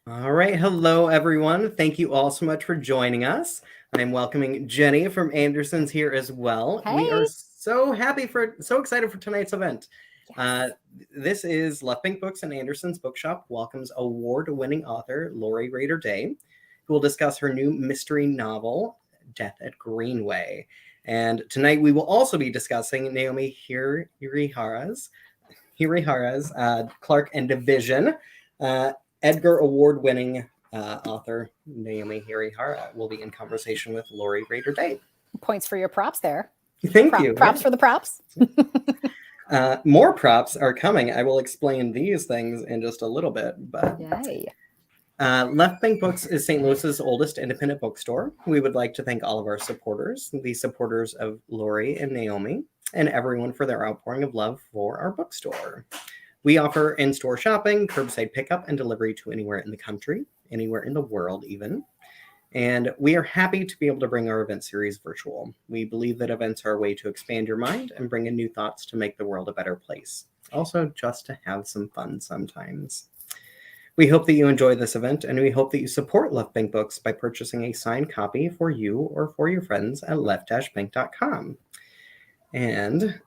All right. Hello, everyone. Thank you all so much for joining us. I'm welcoming Jenny from Anderson's here as well. We are Hey. so excited for tonight's event. Uh, Yes. this is Left Bank Books and Anderson's Bookshop welcomes award-winning author Lori Rader-Day, who will discuss her new mystery novel, Death at Greenway. And tonight we will also be discussing Naomi Hirahara's Clark and Division. Uh, Edgar Award-winning author Naomi Hirahara will be in conversation with Lori Rader-Day. Points for your props there. Thank you. Props for the props. More props are coming. I will explain these things in just a little bit. But Yay. Left Bank Books is St. Louis's oldest independent bookstore. We would like to thank all of our supporters, the supporters of Lori and Naomi, and everyone for their outpouring of love for our bookstore. We offer in-store shopping, curbside pickup, and delivery to anywhere in the country, anywhere in the world even. And we are happy to be able to bring our event series virtual. We believe that events are a way to expand your mind and bring in new thoughts to make the world a better place. Also, just to have some fun sometimes. We hope that you enjoy this event, and we hope that you support Left Bank Books by purchasing a signed copy for you or for your friends at left-bank.com. And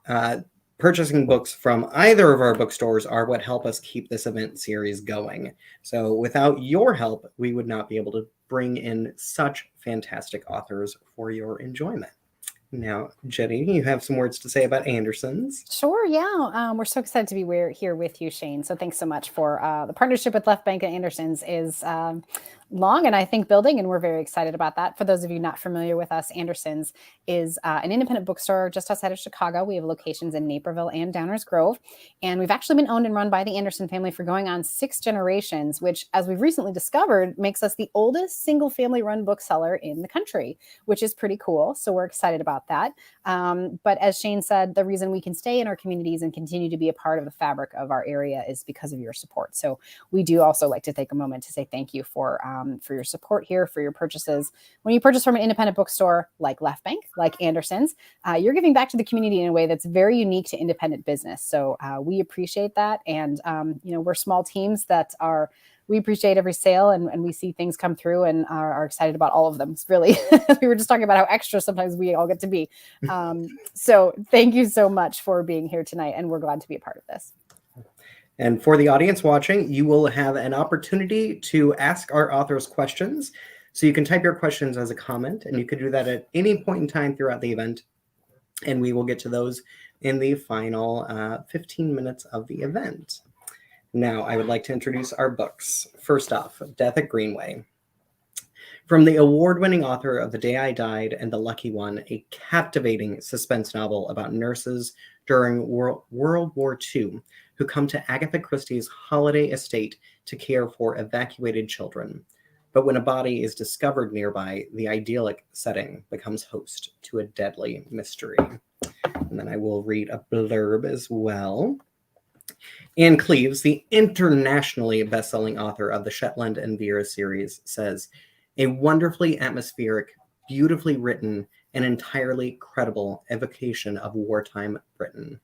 purchasing books from either of our bookstores are what help us keep this event series going. So without your help, we would not be able to bring in such fantastic authors for your enjoyment. Now, Jenny, you have some words to say about Anderson's. Sure, yeah. We're so excited to be here with you, Shane. So thanks so much for the partnership with Left Bank and Anderson's is long and I think building, and we're very excited about that. For those of you not familiar with us, Anderson's is an independent bookstore just outside of Chicago. We have locations in Naperville and Downers Grove, and we've actually been owned and run by the Anderson family for going on 6 generations, which, as we've recently discovered, makes us the oldest single-family run bookseller in the country, which is pretty cool. So we're excited about that. But as Shane said, the reason we can stay in our communities and continue to be a part of the fabric of our area is because of your support. So we do also like to take a moment to say thank you for your support here, for your purchases. When you purchase from an independent bookstore like Left Bank, like Anderson's, you're giving back to the community in a way that's very unique to independent business. So we appreciate that. And, we're small teams we appreciate every sale and we see things come through and are excited about all of them. It's really, we were just talking about how extra sometimes we all get to be. So thank you so much for being here tonight. And we're glad to be a part of this. And for the audience watching, you will have an opportunity to ask our authors questions. So you can type your questions as a comment, and you can do that at any point in time throughout the event. And we will get to those in the final 15 minutes of the event. Now, I would like to introduce our books. First off, Death at Greenway. From the award-winning author of The Day I Died and The Lucky One, a captivating suspense novel about nurses during World War II who come to Agatha Christie's holiday estate to care for evacuated children. But when a body is discovered nearby, the idyllic setting becomes host to a deadly mystery. And then I will read a blurb as well. Anne Cleves, the internationally best-selling author of the Shetland and Vera series, says, a wonderfully atmospheric, beautifully written, and entirely credible evocation of wartime Britain.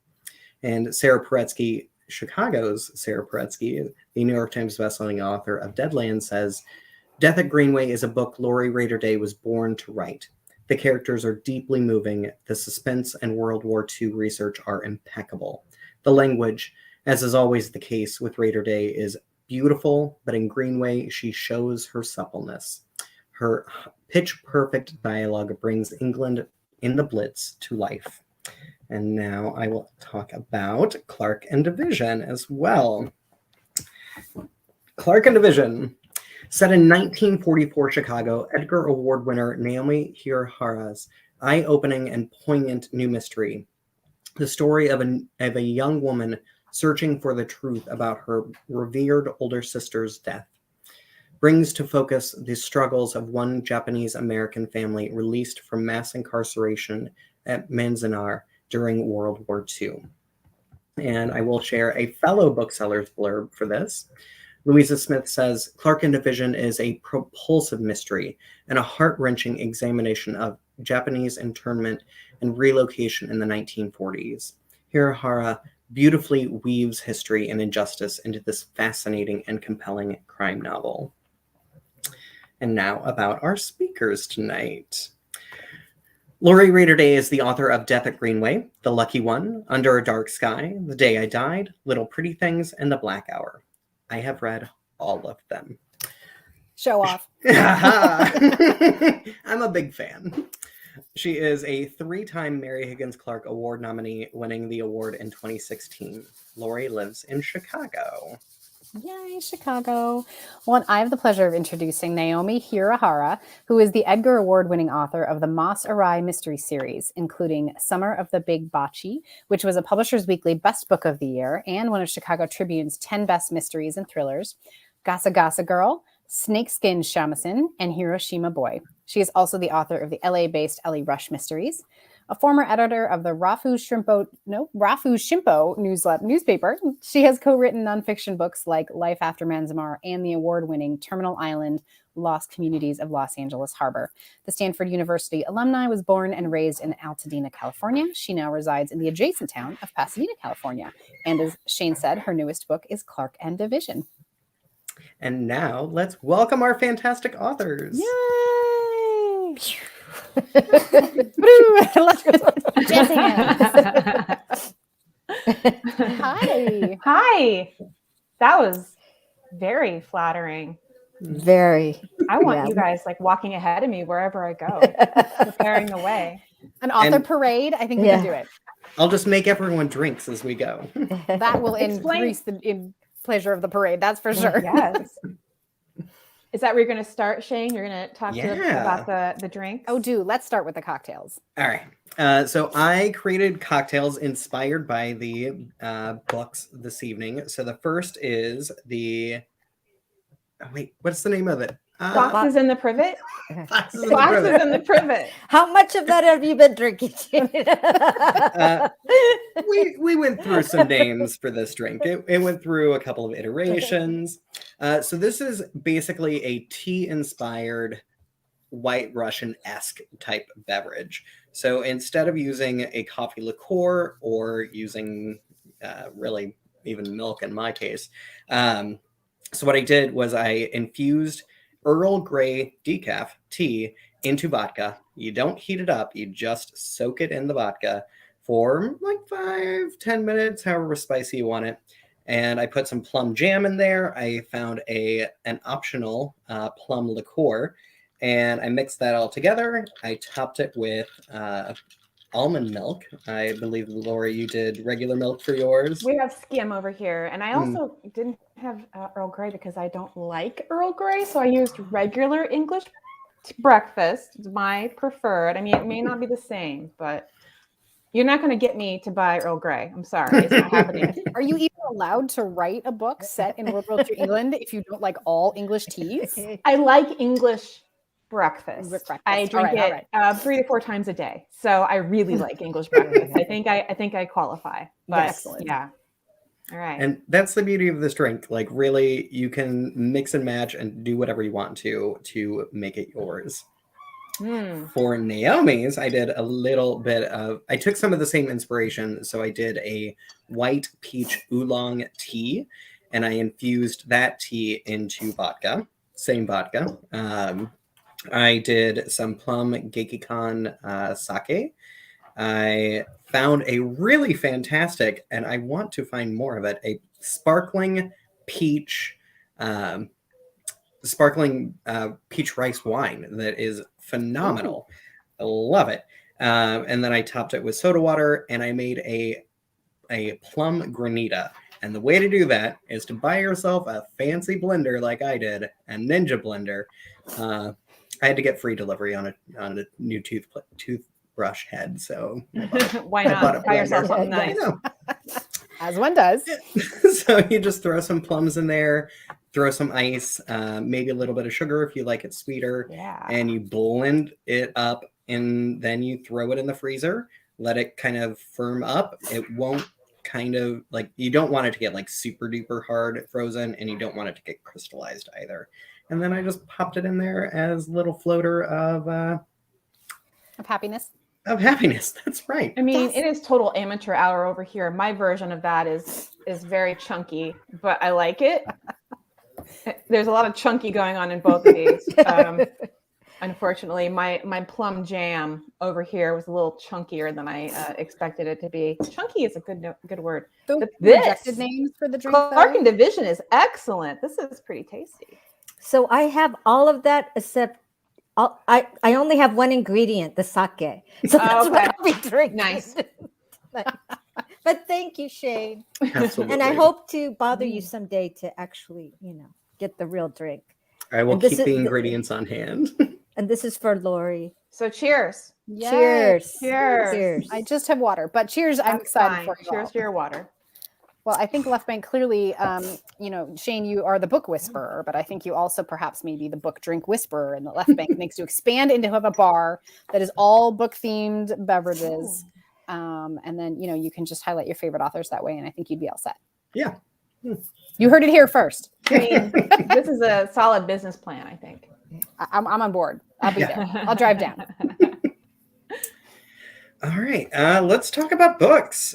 And Sarah Paretsky, Chicago's Sarah Paretsky, the New York Times bestselling author of Deadlands, says, Death at Greenway is a book Lori Rader-Day was born to write. The characters are deeply moving. The suspense and World War II research are impeccable. The language, as is always the case with Rader-Day, is beautiful, but in Greenway, she shows her suppleness. Her pitch-perfect dialogue brings England in the Blitz to life. And now I will talk about Clark and Division as well. Clark and Division. Set in 1944 Chicago, Edgar Award winner Naomi Hirahara's eye-opening and poignant new mystery. The story of a young woman searching for the truth about her revered older sister's death brings to focus the struggles of one Japanese-American family released from mass incarceration at Manzanar during World War II. And I will share a fellow bookseller's blurb for this. Louisa Smith says, Clark and Division is a propulsive mystery and a heart-wrenching examination of Japanese internment and relocation in the 1940s. Hirahara beautifully weaves history and injustice into this fascinating and compelling crime novel. And now about our speakers tonight. Lori Rader-Day is the author of Death at Greenway, The Lucky One, Under a Dark Sky, The Day I Died, Little Pretty Things, and The Black Hour. I have read all of them. Show off. I'm a big fan. She is a 3-time Mary Higgins Clark Award nominee, winning the award in 2016. Lori lives in Chicago. Yay, Chicago. Well, and I have the pleasure of introducing Naomi Hirahara, who is the Edgar Award-winning author of the Moss Arai mystery series, including Summer of the Big Bocce, which was a Publishers Weekly Best Book of the Year and one of Chicago Tribune's 10 Best Mysteries and Thrillers, Gasa Gasa Girl, Snakeskin Shamisen, and Hiroshima Boy. She is also the author of the LA-based Ellie Rush Mysteries, a former editor of the Rafu Shimpo newspaper. She has co-written nonfiction books like Life After Manzanar and the award-winning Terminal Island, Lost Communities of Los Angeles Harbor. The Stanford University alumni, was born and raised in Altadena, California. She now resides in the adjacent town of Pasadena, California. And as Shane said, her newest book is Clark and Division. And now let's welcome our fantastic authors. Yay! Hi. Hi. That was very flattering. Very. I want you guys like walking ahead of me wherever I go, preparing the way. An author parade. I think we can do it. I'll just make everyone drinks as we go. That will increase the pleasure of the parade. That's for sure. Yes. Is that where you're going to start, Shane? You're going to talk to them about the drinks? Oh, let's start with the cocktails. All right. So I created cocktails inspired by the books this evening. So the first is the... Oh, wait, what's the name of it? Foxes in the Privet? Foxes in the Privet. How much of that have you been drinking? We went through some names for this drink. It went through a couple of iterations. So this is basically a tea-inspired White Russian-esque type beverage. So instead of using a coffee liqueur or using really even milk in my case, so what I did was I infused Earl Grey decaf tea into vodka. You don't heat it up. You just soak it in the vodka for like 5-10 minutes, however spicy you want it. And I put some plum jam in there. I found an optional plum liqueur, and I mixed that all together. I topped it with almond milk. I believe, Lori, you did regular milk for yours. We have skim over here. And I also didn't have Earl Grey because I don't like Earl Grey. So I used regular English breakfast. It's my preferred. I mean, it may not be the same, but you're not going to get me to buy Earl Grey. I'm sorry. It's not happening. Are you even allowed to write a book set in World War II England if you don't like all English teas? I like English breakfast. I drink it 3 to 4 times a day. So I really like English breakfast. I think I qualify. But excellent. Yeah. All right. And that's the beauty of this drink. Like, really, you can mix and match and do whatever you want to make it yours. For Naomi's, I did a little bit of... I took some of the same inspiration. So I did a white peach oolong tea, and I infused that tea into vodka. Same vodka. I did some plum Gekikan sake. I found a really fantastic, and I want to find more of it, a sparkling peach rice wine that is phenomenal. I love it. And then I topped it with soda water, and I made a plum granita. And the way to do that is to buy yourself a fancy blender like I did, a Ninja blender. I had to get free delivery on a new toothbrush head, so why not buy yourself something nice? As one does. So you just throw some plums in there, throw some ice, maybe a little bit of sugar if you like it sweeter, and you blend it up, and then you throw it in the freezer. Let it kind of firm up. It won't kind of like, you don't want it to get like super duper hard frozen, and you don't want it to get crystallized either. And then I just popped it in there as a little floater of happiness. Of happiness. That's right. I mean, it is total amateur hour over here. My version of that is very chunky, but I like it. There's a lot of chunky going on in both of these. Unfortunately, my plum jam over here was a little chunkier than I expected it to be. Chunky is a good word. Those But rejected this names for the drink, Clark though. and Division is excellent. This is pretty tasty. So I have all of that except I only have one ingredient, the sake. So that's what Okay. I'll be drinking. Nice. But thank you, Shane. Absolutely. And I hope to bother you someday to actually, get the real drink. I will And this keep the ingredients on hand. And this is for Lori. So cheers. Yes. Cheers. Cheers. Cheers. I just have water, but cheers. I'm That's excited fine. for you Cheers all. to your water. Well, I think Left Bank clearly, Shane, you are the book whisperer, but I think you also perhaps maybe the book drink whisperer, and the Left Bank makes you expand into a bar that is all book themed beverages. And then, you can just highlight your favorite authors that way. And I think you'd be all set. Yeah. You heard it here first. I mean, this is a solid business plan, I think. I'm on board. I'll be there. I'll drive down. All right. Let's talk about books.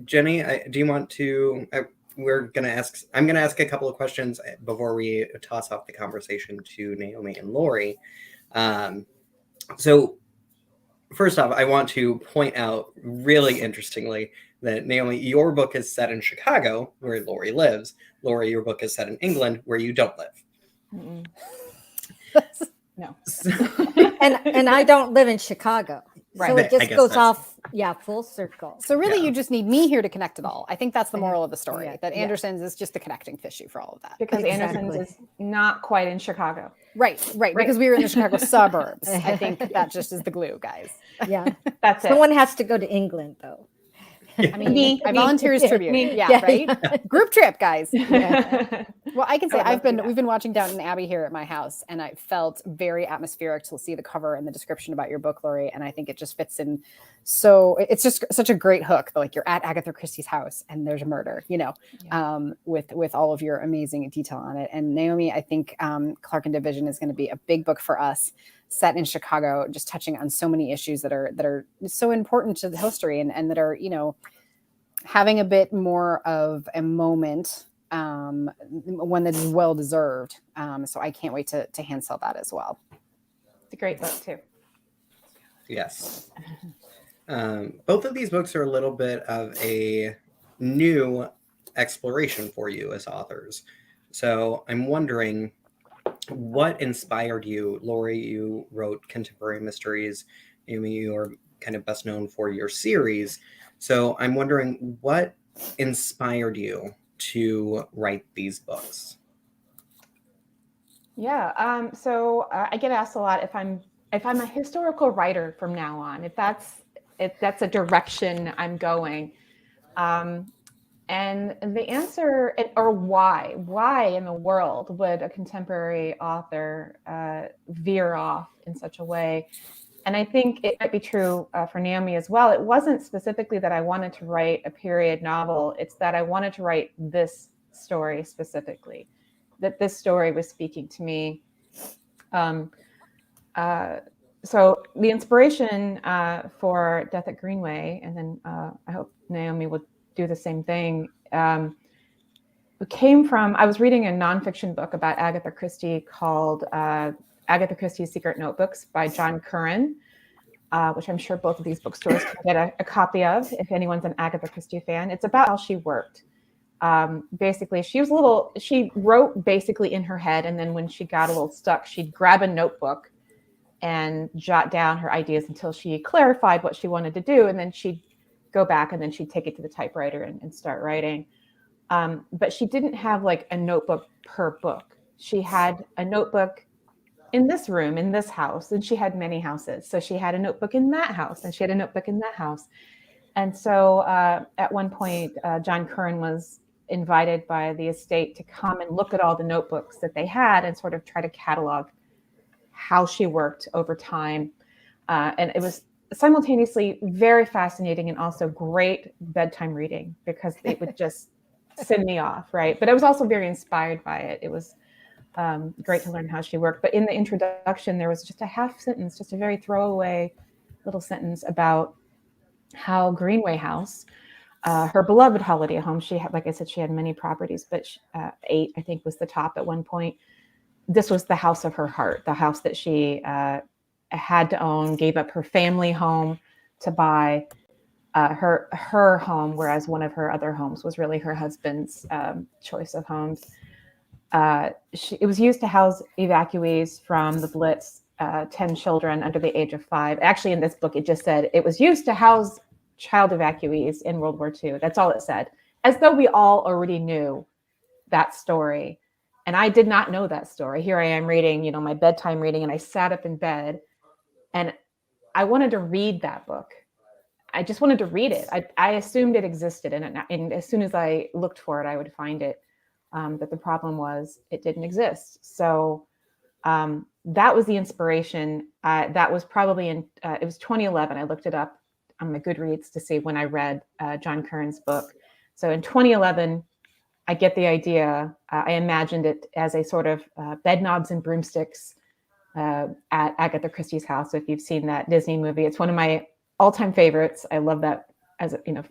Jenny, do you want to? I'm going to ask a couple of questions before we toss off the conversation to Naomi and Lori. So first off, I want to point out really interestingly that Naomi, your book is set in Chicago, where Lori lives. Lori, your book is set in England, where you don't live. Mm-mm. No. And I don't live in Chicago. Right. So it I just guess goes that's- off, full circle. So really, Yeah. you just need me here to connect it all. I think that's the moral of the story, Yeah. that Yeah. Anderson's is just the connecting tissue for all of that. Because Exactly. Anderson's is not quite in Chicago. Right. Because we were in the Chicago suburbs. I think that just is the glue, guys. Yeah. That's it. Someone has to go to England, though. I mean, Me. I volunteer as tribute. Me. Yeah, right? Group trip, guys. Yeah. Well, I can say I would love to do that. we've been watching Downton Abbey here at my house, and I felt very atmospheric to see the cover and the description about your book, Lori. And I think it just fits in. So it's just such a great hook. Like you're at Agatha Christie's house and there's a murder, with all of your amazing detail on it. And Naomi, I think Clark and Division is going to be a big book for us, set in Chicago, just touching on so many issues that are so important to the history and that are, having a bit more of a moment, one that is well deserved. So I can't wait to hand sell that as well. It's a great book, too. Yes. Both of these books are a little bit of a new exploration for you as authors. So I'm wondering, what inspired you? Lori, you wrote contemporary mysteries. Naomi, you are kind of best known for your series. So I'm wondering, what inspired you to write these books? Yeah. So I get asked a lot if I'm a historical writer from now on, if that's a direction I'm going. And the answer, or why in the world would a contemporary author veer off in such a way? And I think it might be true for Naomi as well. It wasn't specifically that I wanted to write a period novel. It's that I wanted to write this story specifically, that this story was speaking to me. So the inspiration for Death at Greenway, and then I hope Naomi would do the same thing, came from, I was reading a nonfiction book about Agatha Christie called Agatha Christie's Secret Notebooks by John Curran, which I'm sure both of these bookstores can get a copy of if anyone's an Agatha Christie fan. It's about how she worked. Basically, she wrote basically in her head, and then when she got a little stuck, she'd grab a notebook and jot down her ideas until she clarified what she wanted to do, and then she'd go back and then she'd take it to the typewriter and start writing. But she didn't have like a notebook per book. She had a notebook in this room, in this house, and she had many houses. So she had a notebook in that house, and she had a notebook in that house. And so at one point, John Curran was invited by the estate to come and look at all the notebooks that they had and sort of try to catalog how she worked over time. And it was simultaneously very fascinating and also great bedtime reading, because it would just send me off, right? But I was also very inspired by it. It was great to learn how she worked. But in the introduction, there was just a half sentence, just a very throwaway little sentence about how Greenway House her beloved holiday home. She had, like I said, she had many properties, but 8, I think, was the top at one point. This was the house of her heart, the house that she had to own, gave up her family home to buy her home, whereas one of her other homes was really her husband's choice of homes. It was used to house evacuees from the Blitz, 10 children under the age of 5. Actually, in this book, it just said it was used to house child evacuees in World War II. That's all it said, as though we all already knew that story. And I did not know that story. Here I am reading, my bedtime reading, and I sat up in bed and I wanted to read that book. I just wanted to read it. I assumed it existed, and as soon as I looked for it, I would find it. But the problem was it didn't exist. So that was the inspiration. That was probably it was 2011. I looked it up on my Goodreads to see when I read John Curran's book. So in 2011, I get the idea. I imagined it as a sort of bed knobs and broomsticks at Agatha Christie's house. So if you've seen that Disney movie, it's one of my all-time favorites. I love that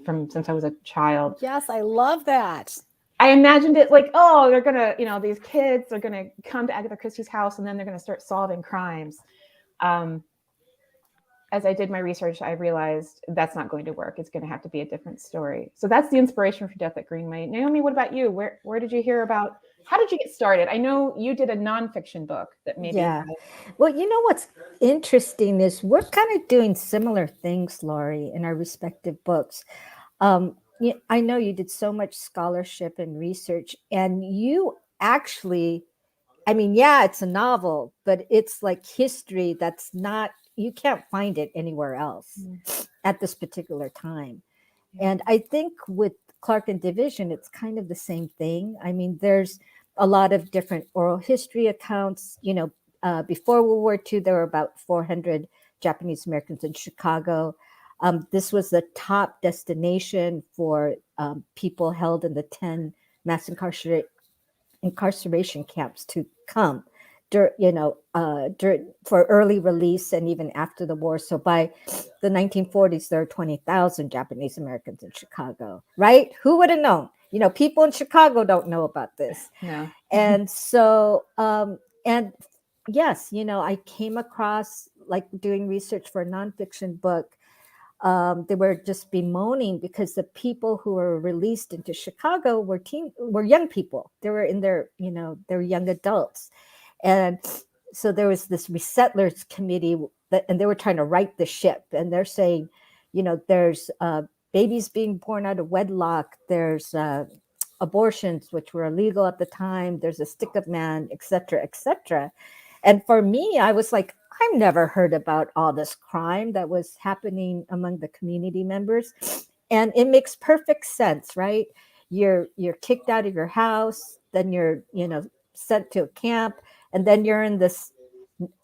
from since I was a child. Yes, I love that. I imagined it like, oh, they're gonna, these kids are gonna come to Agatha Christie's house and then they're gonna start solving crimes. As I did my research, I realized that's not going to work. It's going to have to be a different story. So that's the inspiration for Death at Greenway. Naomi, what about you? Where did you hear about? How did you get started? I know you did a nonfiction book that maybe. Yeah. Well, what's interesting is we're kind of doing similar things, Laurie, in our respective books. I know you did so much scholarship and research, and you actually, it's a novel, but it's like history that's not, you can't find it anywhere else at this particular time. And I think with Clark and Division, it's kind of the same thing. There's a lot of different oral history accounts. Before World War II, there were about 400 Japanese Americans in Chicago. This was the top destination for people held in the 10 mass incarceration camps to come, for early release and even after the war. So by the 1940s, there are 20,000 Japanese Americans in Chicago, right? Who would have known? People in Chicago don't know about this. No. And so, and yes, I came across, like, doing research for a nonfiction book. They were just bemoaning because the people who were released into Chicago were young people. They were in their, they were young adults. And so there was this resettlers committee and they were trying to right the ship. And they're saying, there's babies being born out of wedlock. There's abortions, which were illegal at the time. There's a stick-up man, et cetera, et cetera. And for me, I was like, I've never heard about all this crime that was happening among the community members. And it makes perfect sense, right? You're kicked out of your house, then you're, sent to a camp, and then you're in this,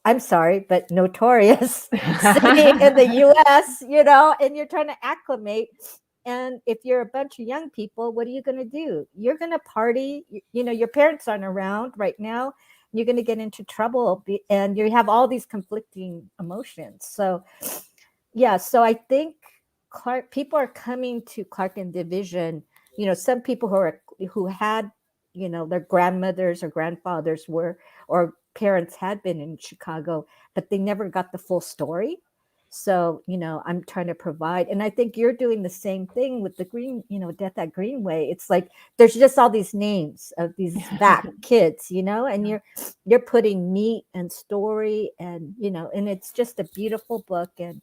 I'm sorry, but notorious city in the US, and you're trying to acclimate. And if you're a bunch of young people, what are you going to do? You're going to party. Your parents aren't around right now. You're going to get into trouble, and you have all these conflicting emotions. So, yeah. So I think people are coming to Clark and Division. Some people who had, their grandmothers or grandfathers or parents had been in Chicago, but they never got the full story. So, I'm trying to provide, and I think you're doing the same thing with the Death at Greenway. It's like, there's just all these names of these back kids, and you're putting meat and story and, and it's just a beautiful book. And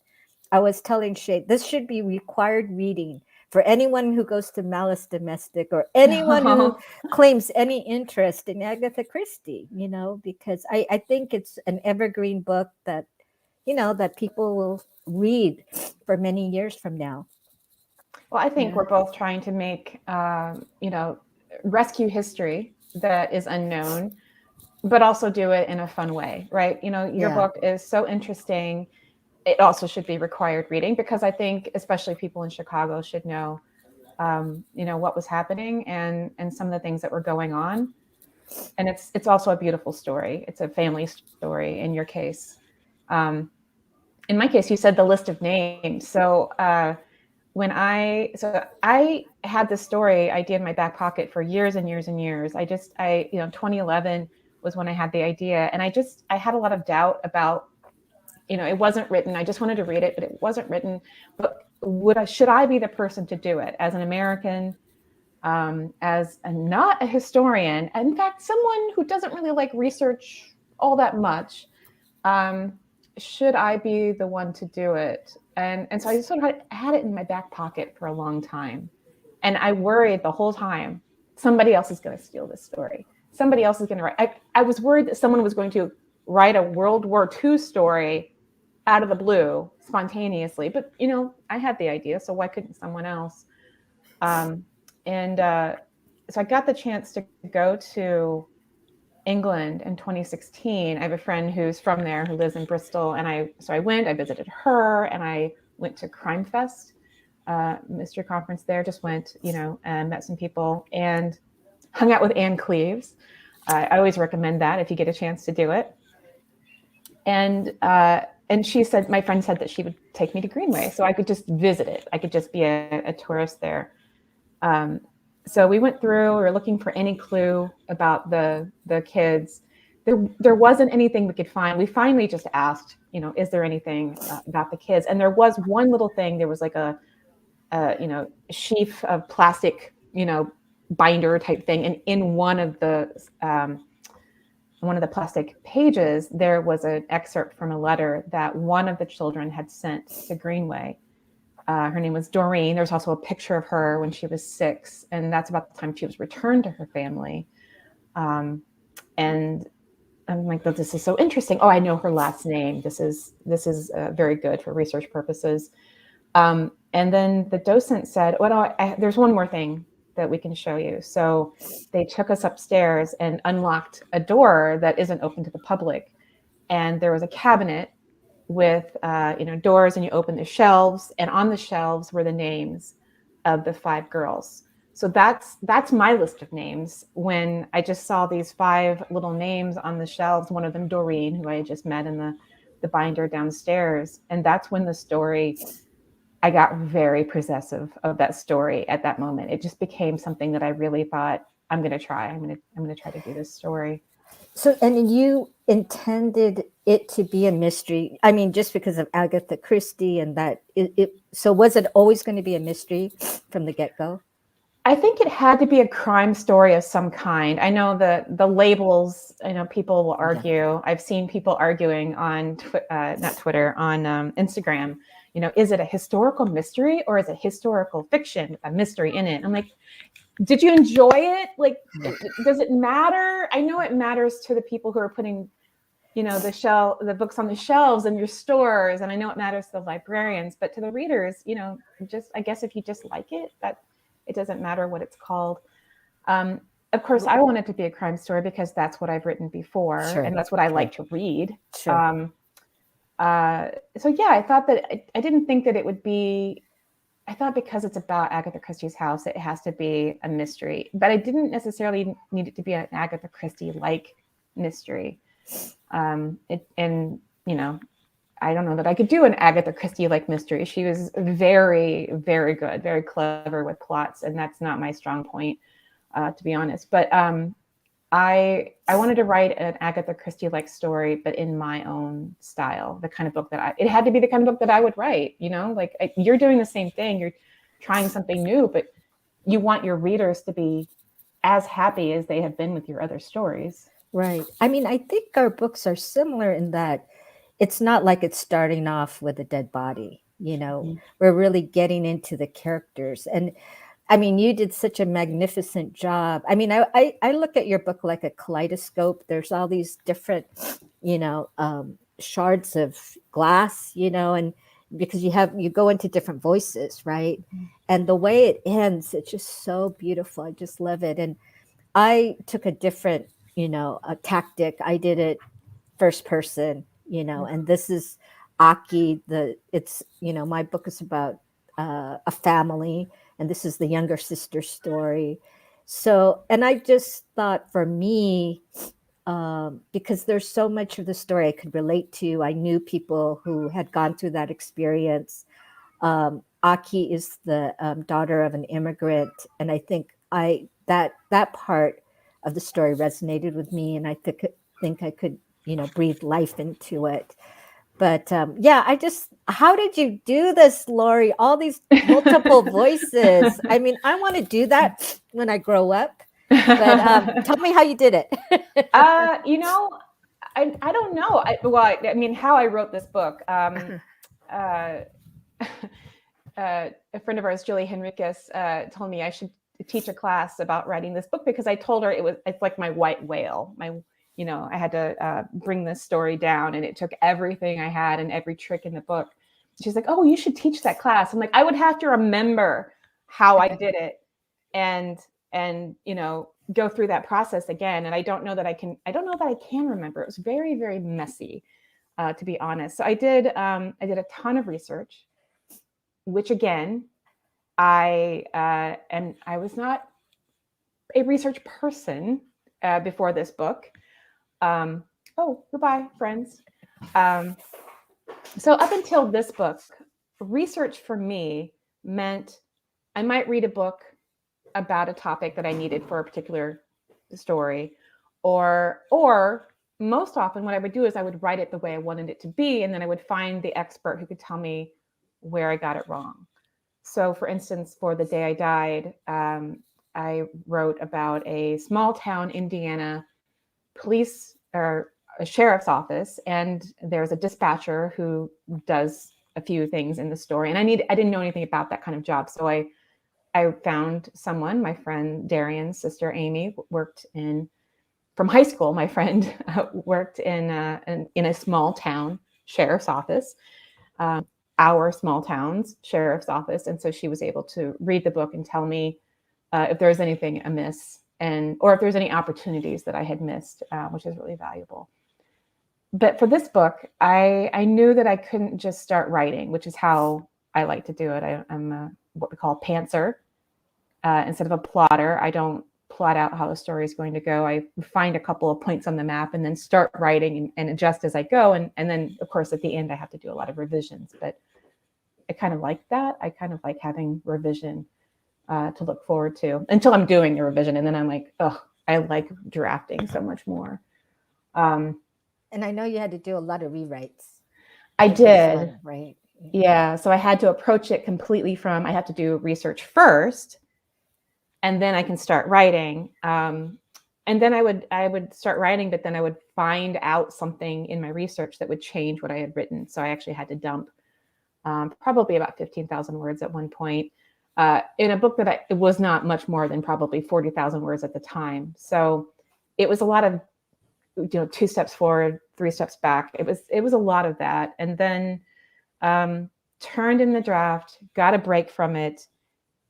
I was telling Shay, this should be required reading for anyone who goes to Malice Domestic or anyone who claims any interest in Agatha Christie, because I think it's an evergreen book that, that people will read for many years from now. Well, I think we're both trying to make, rescue history that is unknown, but also do it in a fun way, right? Your book is so interesting. It also should be required reading because I think especially people in Chicago should know, what was happening and some of the things that were going on. And it's also a beautiful story. It's a family story in your case. In my case, you said the list of names. So I had this story idea in my back pocket for years and years and years. 2011 was when I had the idea, and I had a lot of doubt about, it wasn't written. I just wanted to read it, but it wasn't written. But should I be the person to do it as an American, not a historian, in fact, someone who doesn't really like research all that much? Should I be the one to do it? And so I just sort of had it in my back pocket for a long time. And I worried the whole time, somebody else is going to steal this story. Somebody else is going to write. I was worried that someone was going to write a World War II story out of the blue spontaneously. But, I had the idea, so why couldn't someone else? So I got the chance to go to England in 2016. I have a friend who's from there who lives in Bristol, and I visited her, and I went to Crime Fest, mystery conference there. Just went, and met some people and hung out with Anne Cleves. I always recommend that if you get a chance to do it. And she said, my friend said that she would take me to Greenway, so I could just visit it. I could just be a tourist there. So we went through, we were looking for any clue about the kids. There wasn't anything we could find. We finally just asked, is there anything about the kids? And there was one little thing. There was like a sheaf of plastic, binder type thing. And in one of the plastic pages, there was an excerpt from a letter that one of the children had sent to Greenway. Her name was Doreen. There's also a picture of her when she was 6, and that's about the time she was returned to her family. And I'm like, oh, this is so interesting. Oh, I know her last name. This is very good for research purposes. And then the docent said, well, there's one more thing that we can show you. So they took us upstairs and unlocked a door that isn't open to the public. And there was a cabinet with doors, and you open the shelves, and on the shelves were the names of the 5 girls. So that's my list of names. When I just saw these 5 little names on the shelves, one of them Doreen, who I had just met in the binder downstairs. And that's when the story, I got very possessive of that story at that moment. It just became something that I really thought, I'm going to try. I'm going to try to do this story. So, and you intended it to be a mystery. I mean, just because of Agatha Christie and that. So was it always going to be a mystery from the get-go? I think it had to be a crime story of some kind. I know the labels, people will argue. Yeah. I've seen people arguing on, not Twitter, on Instagram, is it a historical mystery or is it historical fiction with a mystery in it? I'm like, did you enjoy it? Like, does it matter? I know it matters to the people who are putting, the books on the shelves in your stores. And I know it matters to the librarians, but to the readers, I guess if you just like it, that it doesn't matter what it's called. Of course, I want it to be a crime story because that's what I've written before. Sure. And that's what I like to read. Sure. So yeah, I thought that I didn't think that it would be, I thought because it's about Agatha Christie's house, it has to be a mystery, but I didn't necessarily need it to be an Agatha Christie-like mystery. I don't know that I could do an Agatha Christie-like mystery. She was very, very good, very clever with plots, and that's not my strong point, to be honest. But I wanted to write an Agatha Christie-like story, but in my own style, the kind of book that it had to be the kind of book that I would write, you're doing the same thing. You're trying something new, but you want your readers to be as happy as they have been with your other stories. Right. I mean, I think our books are similar in that it's not like it's starting off with a dead body, mm-hmm. We're really getting into the characters. And I mean, you did such a magnificent job. I mean, I look at your book like a kaleidoscope. There's all these different, shards of glass, and because you go into different voices, right? Mm-hmm. And the way it ends, it's just so beautiful. I just love it. And I took a different, a tactic. I did it first person, and this is Aki. My book is about a family. And this is the younger sister story. So, and I just thought for me, because there's so much of the story I could relate to. I knew people who had gone through that experience. Aki is the daughter of an immigrant, and I think that part of the story resonated with me, and I think I could, breathe life into it. But yeah, how did you do this, Lori? All these multiple voices. I mean, I want to do that when I grow up. But tell me how you did it. I don't know. I mean, how I wrote this book. A friend of ours, Julie Henriquez, told me I should teach a class about writing this book because I told her it's like my white whale. I had to bring this story down, and it took everything I had and every trick in the book. She's like, "Oh, you should teach that class." I'm like, I would have to remember how I did it, and go through that process again. And I don't know that I can remember. It was very, very messy, to be honest. So I did a ton of research, which again, I was not a research person before this book. Oh, goodbye, friends. So up until this book, research for me meant I might read a book about a topic that I needed for a particular story, or most often what I would do is I would write it the way I wanted it to be, and then I would find the expert who could tell me where I got it wrong. So for instance, for The Day I Died, I wrote about a small town Indiana police or a sheriff's office, and there's a dispatcher who does a few things in the story, and I didn't know anything about that kind of job, so I found someone. My friend Darian's sister Amy from high school. My friend worked in a small town sheriff's office, our small town's sheriff's office, and so she was able to read the book and tell me if there was anything amiss, or if there's any opportunities that I had missed, which is really valuable. But for this book, I knew that I couldn't just start writing, which is how I like to do it. I'm what we call a pantser. Instead of a plotter, I don't plot out how the story is going to go. I find a couple of points on the map and then start writing and adjust as I go. And then, of course, at the end, I have to do a lot of revisions. But I kind of like that. I kind of like having revision to look forward to until I'm doing the revision. And then I'm like, oh, I like drafting so much more. And I know you had to do a lot of rewrites. I did. Right. Yeah. So I had to approach it completely I have to do research first, and then I can start writing. And then I would start writing, but then I would find out something in my research that would change what I had written. So I actually had to dump probably about 15,000 words at one point in a book that it was not much more than probably 40,000 words at the time. So it was a lot of 2 steps forward, 3 steps back. It was a lot of that. And then turned in the draft, got a break from it,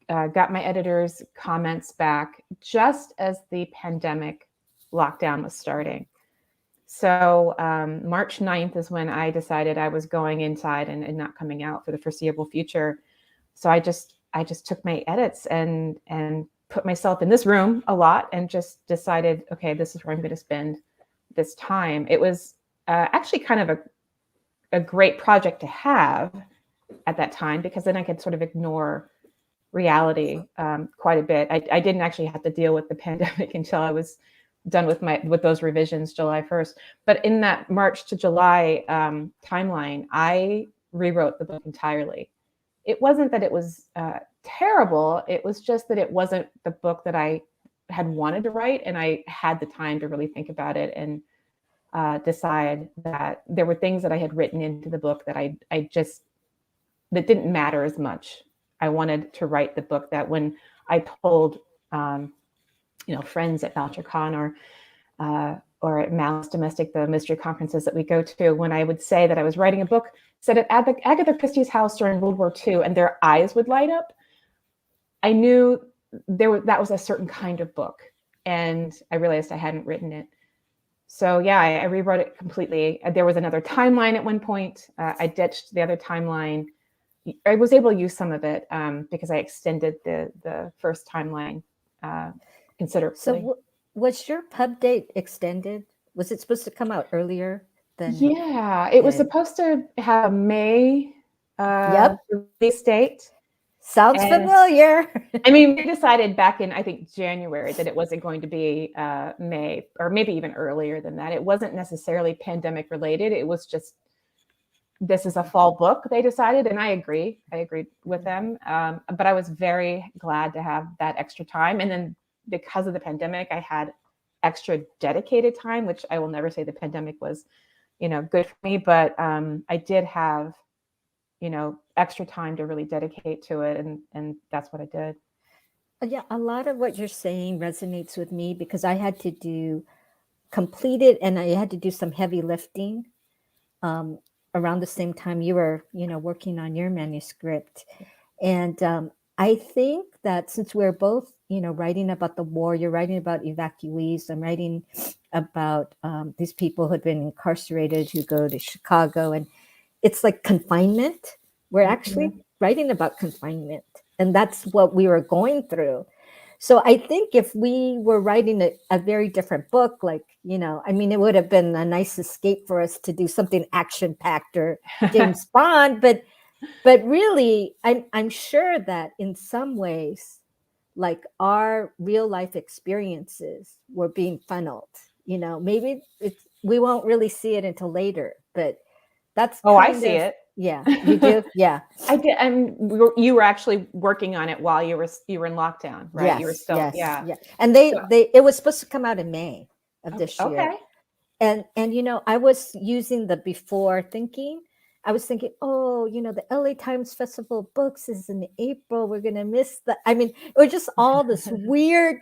got my editor's comments back just as the pandemic lockdown was starting. So March 9th is when I decided I was going inside and not coming out for the foreseeable future. So I just took my edits and put myself in this room a lot and just decided, okay, this is where I'm going to spend this time. It was actually kind of a great project to have at that time, because then I could sort of ignore reality quite a bit. I didn't actually have to deal with the pandemic until I was done with those revisions July 1st. But in that March to July timeline, I rewrote the book entirely. It wasn't that it was terrible. It was just that it wasn't the book that I had wanted to write, and I had the time to really think about it and decide that there were things that I had written into the book that that didn't matter as much. I wanted to write the book that when I told friends at VoucherCon or at Malice Domestic, the mystery conferences that we go to, when I would say that I was writing a book set at Agatha Christie's house during World War II, and their eyes would light up, I knew that was a certain kind of book, and I realized I hadn't written it. So yeah, I rewrote it completely. There was another timeline at one point. I ditched the other timeline. I was able to use some of it because I extended the first timeline considerably. So was your pub date extended? Was it supposed to come out earlier than? Yeah, it was supposed to have a May release date. Sounds And familiar. I mean, we decided back in, I think, January that it wasn't going to be May, or maybe even earlier than that. It wasn't necessarily pandemic related. It was just, this is a fall book, they decided. And I agreed with them. But I was very glad to have that extra time. And then because of the pandemic, I had extra dedicated time, which I will never say the pandemic was, good for me. But I did have, extra time to really dedicate to it. And that's what I did. Yeah, a lot of what you're saying resonates with me because I had to complete it and I had to do some heavy lifting around the same time you were, working on your manuscript. And I think that since we're both, writing about the war, you're writing about evacuees, I'm writing about these people who had been incarcerated who go to Chicago, and it's like confinement. We're actually writing about confinement, and that's what we were going through. So I think if we were writing a very different book, like, it would have been a nice escape for us to do something action-packed or James Bond, but really, I'm sure that in some ways, like our real life experiences were being funneled. Maybe we won't really see it until later, but that's I see it. Yeah, you do. Yeah, I did. And you were actually working on it while you were in lockdown, right? Yes, You were still, yeah. And it was supposed to come out in May of this year. Okay. And I was using the before thinking. I was thinking, the LA Times Festival of Books is in April. We're gonna miss the. It was just all this weird,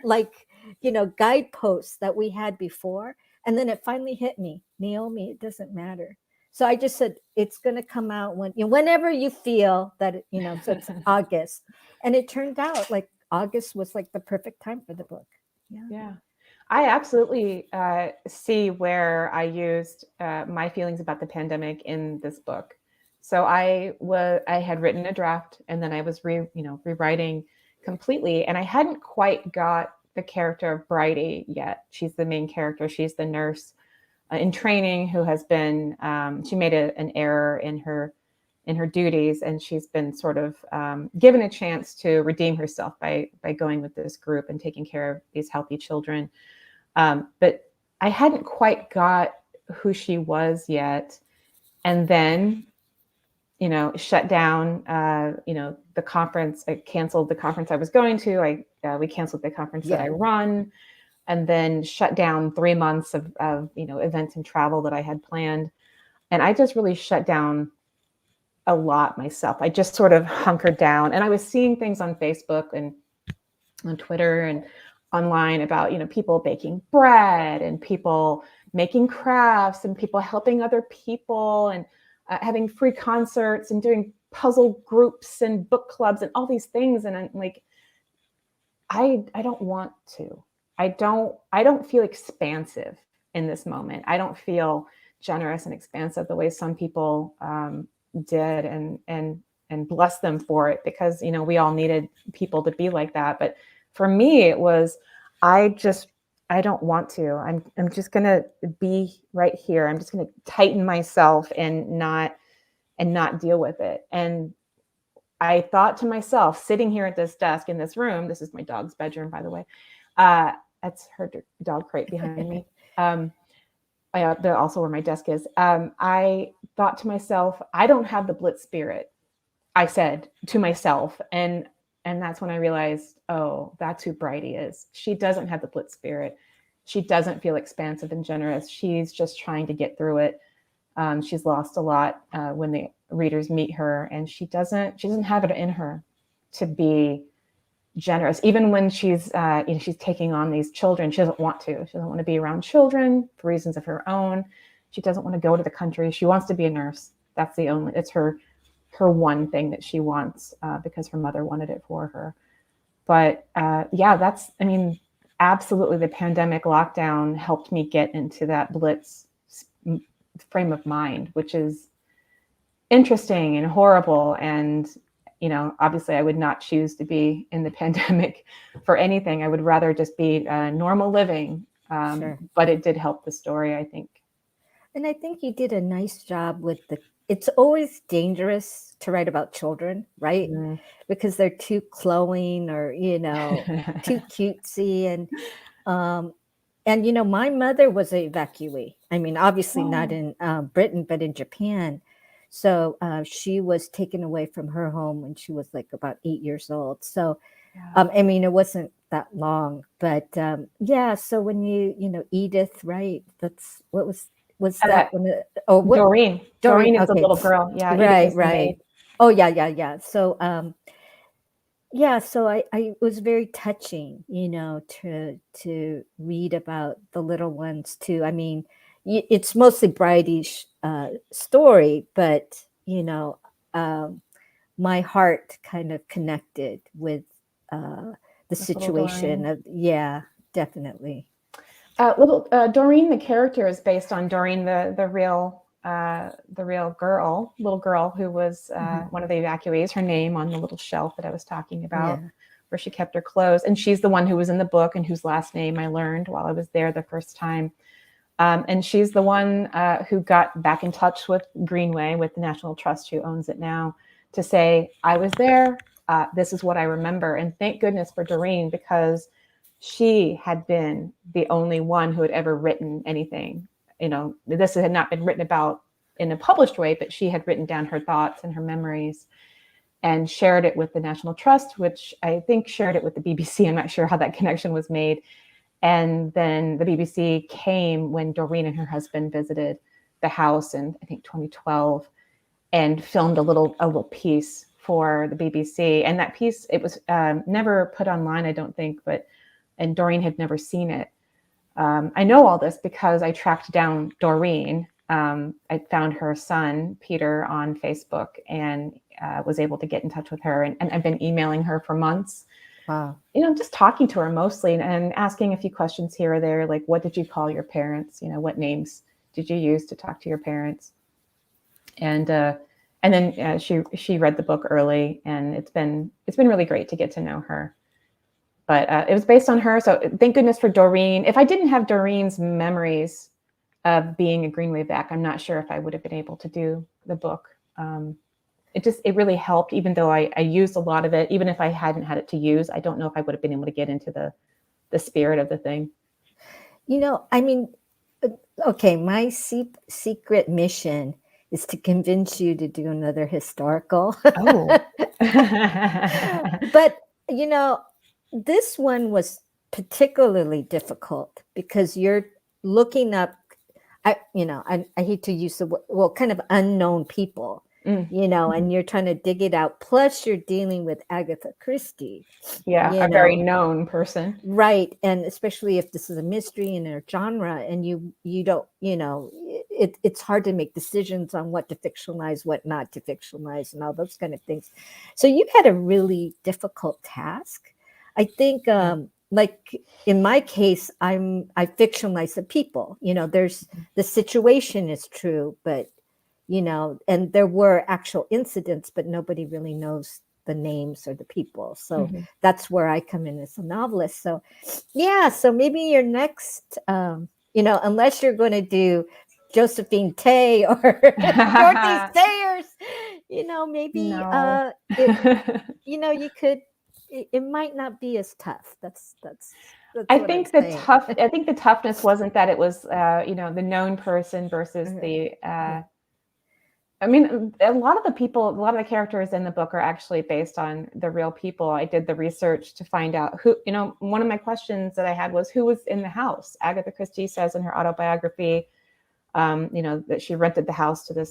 guideposts that we had before, and then it finally hit me, Naomi. It doesn't matter. So I just said it's gonna come out whenever you feel that So it's August, and it turned out like August was like the perfect time for the book. Yeah. I absolutely see where I used my feelings about the pandemic in this book. So I had written a draft, and then I was rewriting completely, and I hadn't quite got the character of Bridey yet. She's the main character. She's the nurse in training who has been she made an error in her duties, and she's been sort of given a chance to redeem herself by going with this group and taking care of these healthy children. But I hadn't quite got who she was yet. And then, shut down, the conference. I canceled the conference I was going to. We canceled the conference that I run, and then shut down 3 months of events and travel that I had planned. And I just really shut down a lot myself. I just sort of hunkered down, and I was seeing things on Facebook and on Twitter and online about, people baking bread and people making crafts and people helping other people and having free concerts and doing puzzle groups and book clubs and all these things. And I'm like, I don't want to. I don't feel expansive in this moment. I don't feel generous and expansive the way some people did, and bless them for it, because we all needed people to be like that. But for me, it was, I don't want to. I'm just gonna be right here. I'm just gonna tighten myself and not deal with it. And I thought to myself, sitting here at this desk in this room, this is my dog's bedroom, by the way. That's her dog crate behind me. Also where my desk is. I thought to myself, I don't have the Blitz spirit. I said to myself, and that's when I realized, oh, that's who Bridey is. She doesn't have the Blitz spirit. She doesn't feel expansive and generous. She's just trying to get through it. She's lost a lot when the readers meet her, and she doesn't have it in her to be generous. Even when she's she's taking on these children, she doesn't want to. She doesn't want to be around children for reasons of her own. She doesn't want to go to the country. She wants to be a nurse. It's her one thing that she wants, because her mother wanted it for her. But absolutely, the pandemic lockdown helped me get into that Blitz frame of mind, which is interesting and horrible. And, obviously I would not choose to be in the pandemic for anything. I would rather just be normal living. Sure. But it did help the story, I think. And I think you did a nice job with it's always dangerous to write about children, right? Because they're too glowing or, too cutesy. And, my mother was an evacuee. I mean, obviously not in Britain, but in Japan. So she was taken away from her home when she was like about 8 years old. So, I mean, it wasn't that long, but yeah. So when Edith, right? That's what was that? Doreen. Doreen is the okay. little girl. Yeah. Right. Right. Oh yeah. Yeah. Yeah. So, yeah, so I it was very touching, to read about the little ones too. I mean, it's mostly Bridey's story, but my heart kind of connected with the situation of, yeah, definitely. Doreen, the character, is based on Doreen, the real little girl who was one of the evacuees. Her name on the little shelf that I was talking about, where she kept her clothes, and she's the one who was in the book and whose last name I learned while I was there the first time. And she's the one who got back in touch with Greenway, with the National Trust, who owns it now, to say, I was there. This is what I remember. And thank goodness for Doreen, because she had been the only one who had ever written anything. This had not been written about in a published way, but she had written down her thoughts and her memories and shared it with the National Trust, which I think shared it with the BBC. I'm not sure how that connection was made. And then the BBC came when Doreen and her husband visited the house in, I think, 2012, and filmed a little piece for the BBC. And that piece, it was never put online, I don't think, and Doreen had never seen it. I know all this because I tracked down Doreen. I found her son, Peter, on Facebook, and was able to get in touch with her. And I've been emailing her for months. Wow. Just talking to her mostly and asking a few questions here or there, like, what did you call your parents? What names did you use to talk to your parents? And then she read the book early, and it's been really great to get to know her. But it was based on her, so thank goodness for Doreen. If I didn't have Doreen's memories of being a Greenway back, I'm not sure if I would have been able to do the book. It really helped, even though I used a lot of it. Even if I hadn't had it to use, I don't know if I would have been able to get into the spirit of the thing. I mean, okay, my secret mission is to convince you to do another historical. Oh. But, this one was particularly difficult because you're looking up, I hate to use the word, well, kind of unknown people, and you're trying to dig it out. Plus you're dealing with Agatha Christie. Yeah, a very known person. Right. And especially if this is a mystery in a genre, and you don't, it's hard to make decisions on what to fictionalize, what not to fictionalize, and all those kind of things. So you had a really difficult task. I think, like in my case, I fictionalize the people. There's the situation is true, but and there were actual incidents, but nobody really knows the names or the people. So that's where I come in as a novelist. So yeah, so maybe your next, unless you're going to do Josephine Tay or Dorothy Sayers, maybe No. you could. It might not be as tough. That's I think the toughness wasn't that it was the known person versus the I mean, a lot of the characters in the book are actually based on the real people. I did the research to find out who, one of my questions that I had was who was in the house. Agatha Christie says in her autobiography, that she rented the house to a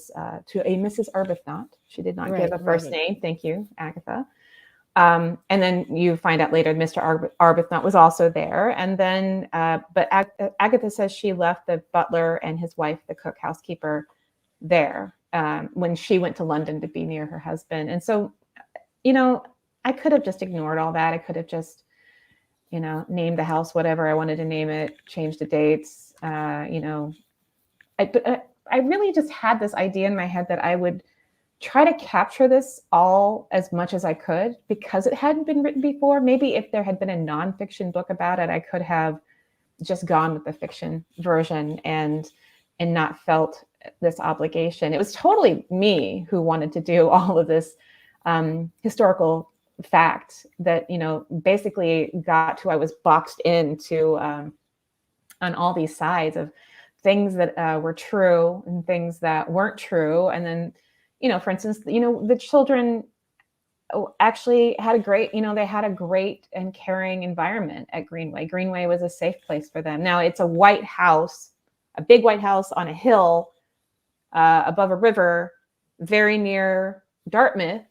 Mrs. Arbuthnot. She did not give a first name. Thank you, Agatha. And then you find out later Mr. Arbuthnot was also there. And then, but Agatha says she left the butler and his wife, the cook housekeeper, there when she went to London to be near her husband. And so, I could have just ignored all that. I could have just, named the house whatever I wanted to name it, changed the dates. I really just had this idea in my head that I would try to capture this all as much as I could because it hadn't been written before. Maybe if there had been a nonfiction book about it, I could have just gone with the fiction version and not felt this obligation. It was totally me who wanted to do all of this historical fact that, you know, basically got to, I was boxed into on all these sides of things that were true and things that weren't true. And then, you know, for instance, you know, the children actually had a great, you know, they had a great and caring environment at Greenway. Greenway was a safe place for them. Now it's a white house, a big white house on a hill above a river, very near Dartmouth,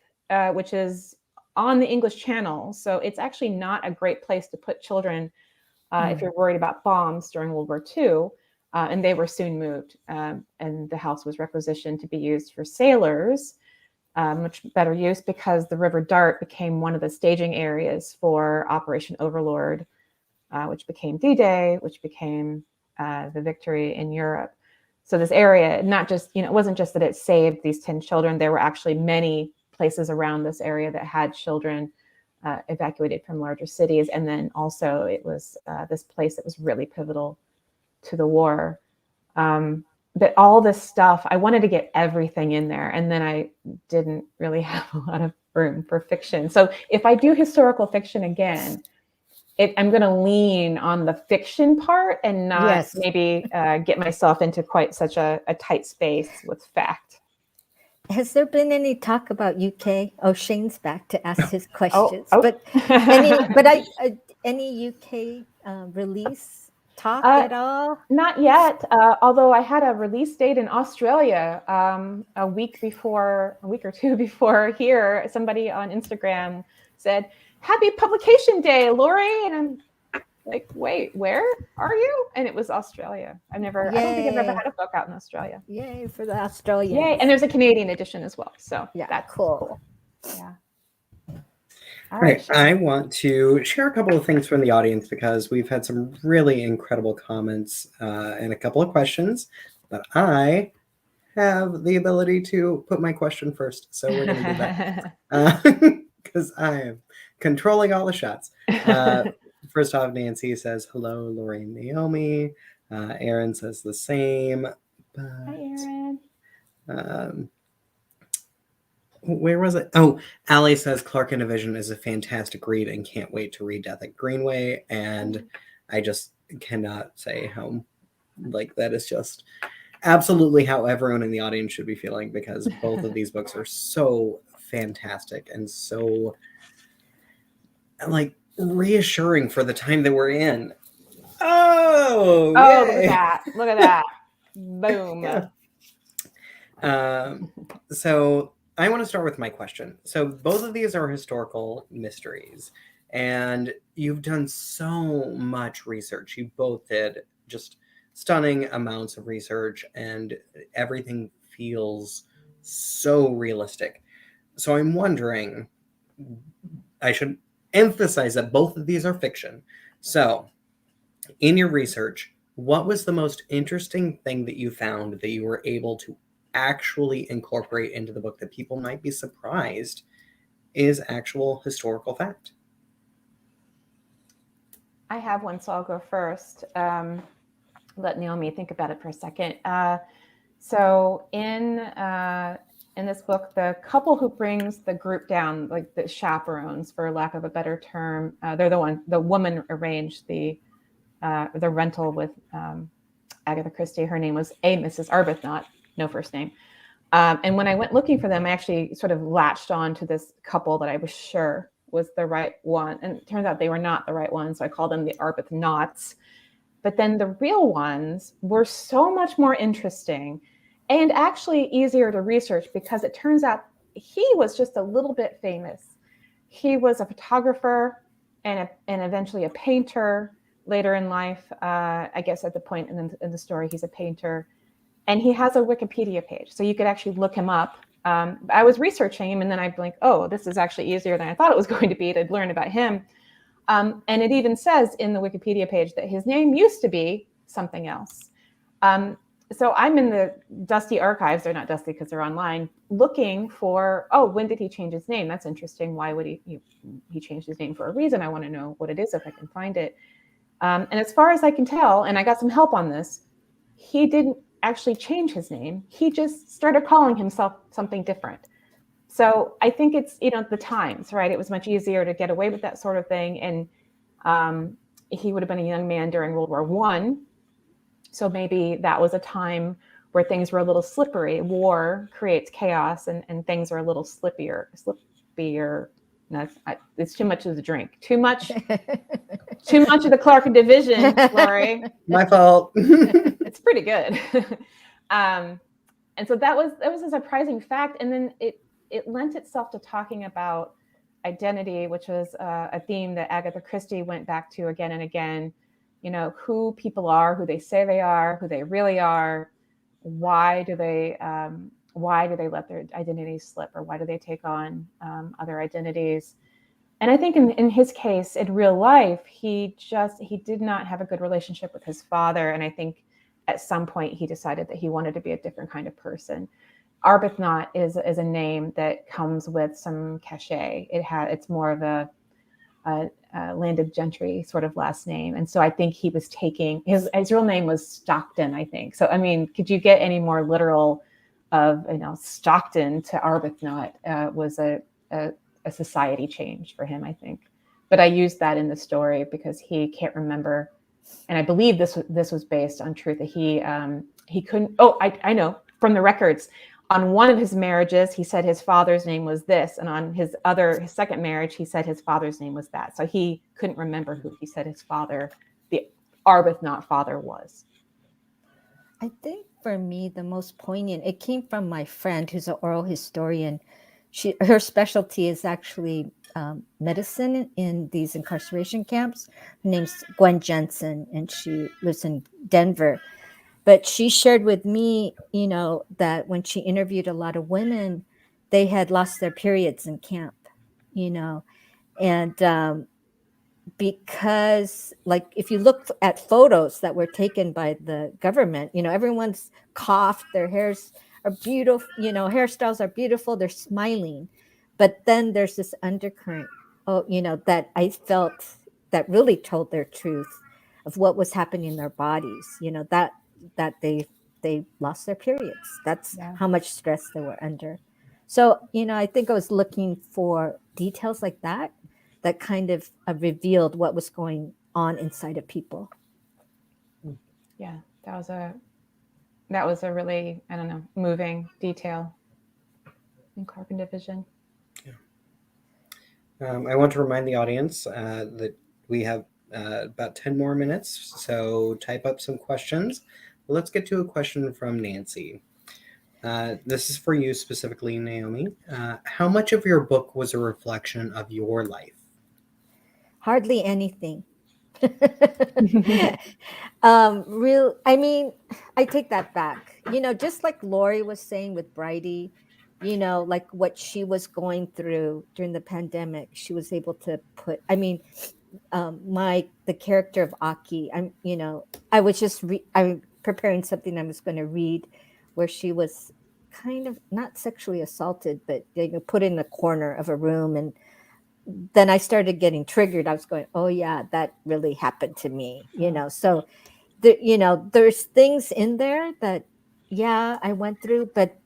which is on the English Channel. So it's actually not a great place to put children if you're worried about bombs during World War II. And they were soon moved, and the house was requisitioned to be used for sailors, much better use because the River Dart became one of the staging areas for Operation Overlord, which became D-Day, which became the victory in Europe. So this area, not just, you know, it wasn't just that it saved these 10 children. There were actually many places around this area that had children evacuated from larger cities. And then also it was this place that was really pivotal to the war. But all this stuff, I wanted to get everything in there. And then I didn't really have a lot of room for fiction. So if I do historical fiction again, I'm going to lean on the fiction part and not maybe get myself into quite such a tight space with fact. Has there been any talk about UK? Oh, Shane's back to ask his questions. Oh. But any UK release talk at all? Not yet. Although I had a release date in Australia a week or two before here. Somebody on Instagram said, "Happy publication day, Lori." And I'm like, wait, where are you? And it was Australia. I don't think I've ever had a book out in Australia. Yay for the Australians. Yay. And there's a Canadian edition as well. So yeah, that's cool. Yeah. All right. I want to share a couple of things from the audience because we've had some really incredible comments and a couple of questions, but I have the ability to put my question first. So we're going to do that because I am controlling all the shots. First off, Nancy says, hello, Lori and Naomi. Aaron says the same. But, hi, Aaron. Where was it? Oh, Allie says Clark and Division is a fantastic read and can't wait to read Death at Greenway. And I just cannot say how, like, that is just absolutely how everyone in the audience should be feeling because both of these books are so fantastic and so, like, reassuring for the time that we're in. Oh, look at that. Boom. Yeah. So I want to start with my question. So both of these are historical mysteries and you've done so much research. You both did just stunning amounts of research and everything feels so realistic. So I'm wondering, I should emphasize that both of these are fiction. So in your research, what was the most interesting thing that you found that you were able to actually incorporate into the book that people might be surprised is actual historical fact? I have one, so I'll go first. Let Naomi think about it for a second. So in this book, the couple who brings the group down, like the chaperones, for lack of a better term, they're the woman arranged the rental with Agatha Christie. Her name was Mrs. Arbuthnot, no first name. And when I went looking for them, I actually sort of latched on to this couple that I was sure was the right one. And it turns out they were not the right one. So I called them the Arbuthnots. But then the real ones were so much more interesting and actually easier to research because it turns out he was just a little bit famous. He was a photographer and eventually a painter later in life. I guess at the point in the story, he's a painter. And he has a Wikipedia page. So you could actually look him up. I was researching him and then I'd be like, oh, this is actually easier than I thought it was going to be to learn about him. And it even says in the Wikipedia page that his name used to be something else. So I'm in the dusty archives, they're not dusty because they're online, looking for, oh, when did he change his name? That's interesting. Why would he changed his name for a reason? I want to know what it is if I can find it. And as far as I can tell, and I got some help on this, he didn't actually change his name. He just started calling himself something different. So I think it's, the times, right? It was much easier to get away with that sort of thing. And he would have been a young man during World War I. So maybe that was a time where things were a little slippery. War creates chaos, and things are a little slippier. No, it's too much of the drink. Too much of the Clark division, Lori. My fault. It's pretty good. And so that was a surprising fact. And then it lent itself to talking about identity, which was a theme that Agatha Christie went back to again and again. Who people are, who they say they are, who they really are. Why do they let their identities slip, or why do they take on other identities? And I think in his case, in real life, he did not have a good relationship with his father. And I think at some point he decided that he wanted to be a different kind of person. Arbuthnot is a name that comes with some cachet. It's more of a landed gentry sort of last name. And so I think he was taking, his real name was Stockton, I think. So, I mean, could you get any more literal of, Stockton to Arbuthnot was a society change for him, I think. But I used that in the story because he can't remember. And I believe this was based on truth, that he couldn't, I know from the records, on one of his marriages, he said his father's name was this. And on his second marriage, he said his father's name was that. So he couldn't remember who he said his father, the Arbuthnot father, was. I think for me, the most poignant, it came from my friend who's an oral historian. Her specialty is actually medicine in these incarceration camps. Her name's Gwen Jensen, and she lives in Denver. But she shared with me, that when she interviewed a lot of women, they had lost their periods in camp, and because, like, if you look at photos that were taken by the government, everyone's coughed, their hairs are beautiful, hairstyles are beautiful, they're smiling. But then there's this undercurrent, that I felt that really told their truth of what was happening in their bodies, that they lost their periods. That's how much stress they were under. So, I think I was looking for details like that kind of revealed what was going on inside of people. Yeah, that was a really, moving detail in Clark Division. Yeah. I want to remind the audience that we have about 10 more minutes, so type up some questions. Let's get to a question from Nancy. This is for you specifically, Naomi. How much of your book was a reflection of your life? Hardly anything. I take that back. Just like Lori was saying with Bridey, like what she was going through during the pandemic, she was able to put, the character of Aki, I was I'm preparing something I was going to read where she was kind of not sexually assaulted, but put in the corner of a room. And then I started getting triggered. I was going, oh yeah, that really happened to me, so there's things in there that, I went through, but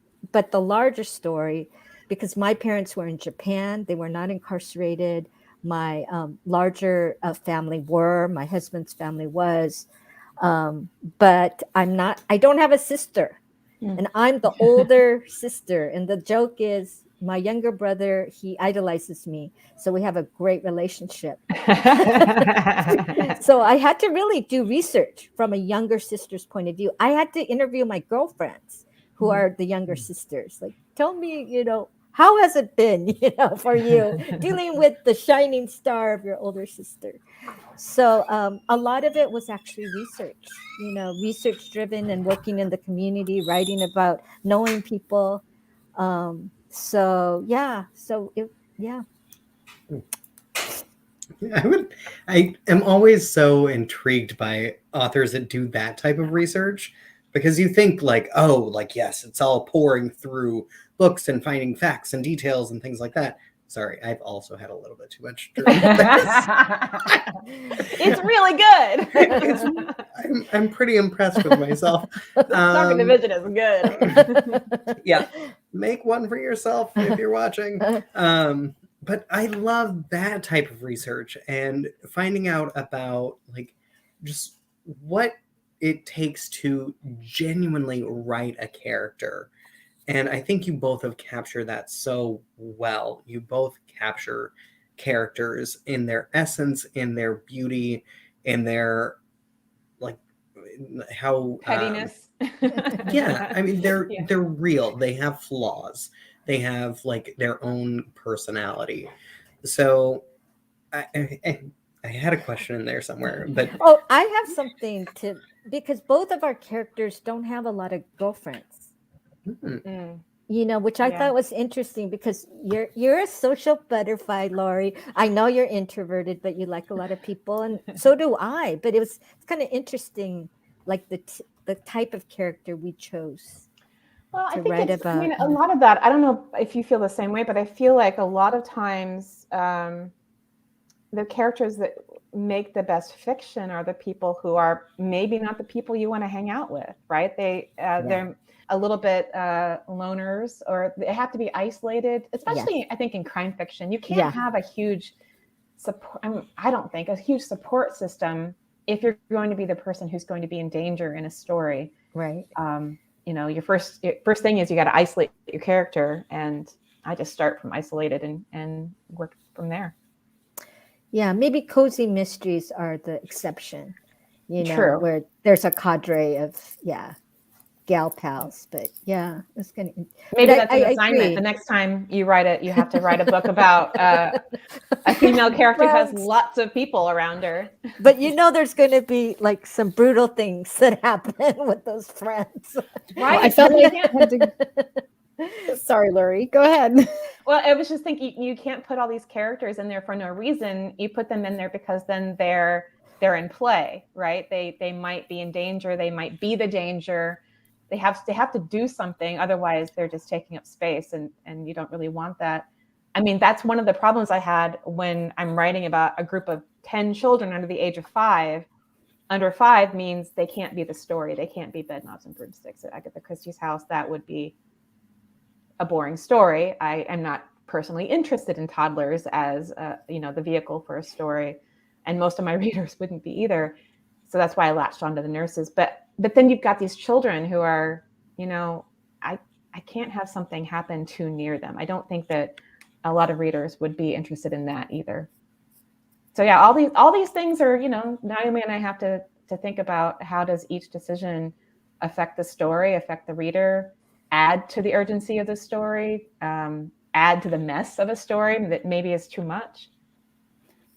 the larger story, because my parents were in Japan, they were not incarcerated. My larger family were, my husband's family was, but I don't have a sister, and I'm the older sister. And the joke is my younger brother, he idolizes me. So we have a great relationship. So I had to really do research from a younger sister's point of view. I had to interview my girlfriends who are the younger sisters. Like, tell me, how has it been, for you dealing with the shining star of your older sister? So a lot of it was actually research, research driven and working in the community, writing about knowing people. I am always so intrigued by authors that do that type of research, because you think yes, it's all pouring through books and finding facts and details and things like that. Sorry, I've also had a little bit too much drink. It's really good. I'm pretty impressed with myself. Talking division is good. Yeah, make one for yourself if you're watching. But I love that type of research and finding out about like just what it takes to genuinely write a character. And I think you both have captured that so well. You both capture characters in their essence, in their beauty, in their like how Pettiness. yeah, I mean they're Yeah. they're real. They have flaws. They have like their own personality. So I had a question in there somewhere, but Oh, I have something to, because both of our characters don't have a lot of girlfriends. Mm. You know, which I Yeah. thought was interesting because you're a social butterfly, Laurie. I know you're introverted, but you like a lot of people, and so do I. But it's kind of interesting, like the type of character we chose. Well, I to think write it's, I mean, about. a lot of that, I don't know if you feel the same way, but I feel like a lot of times the characters that make the best fiction are the people who are maybe not the people you want to hang out with, right? They're a little bit loners, or they have to be isolated, especially I think in crime fiction. You can't have a huge support, I don't think, a huge support system if you're going to be the person who's going to be in danger in a story. Right. You know, your first thing is you got to isolate your character, and I just start from isolated and work from there. Yeah, maybe cozy mysteries are the exception, you know, True. where there's a cadre of gal pals. But yeah, it's gonna maybe that's an assignment. agree. The next time you write it, you have to write a book about a female character who has lots of people around her. But you know, there's going to be like some brutal things that happen with those friends. Right. I felt like I had to... Sorry, Laurie, go ahead. Well, I was just thinking, you can't put all these characters in there for no reason. You put them in there because then they're in play, right? They might be in danger. They might be the danger. They have to do something. Otherwise, they're just taking up space, and you don't really want that. I mean, that's one of the problems I had when I'm writing about a group of 10 children under the age of 5. Under 5 means they can't be the story. They can't be Bedknobs and Broomsticks at Agatha Christie's house. That would be a boring story. I am not personally interested in toddlers as the vehicle for a story, and most of my readers wouldn't be either. So that's why I latched onto the nurses. But then you've got these children who are, I can't have something happen too near them. I don't think that a lot of readers would be interested in that either. So yeah, all these things are, Naomi and I have to think about, how does each decision affect the story, affect the reader, add to the urgency of the story, add to the mess of a story that maybe is too much.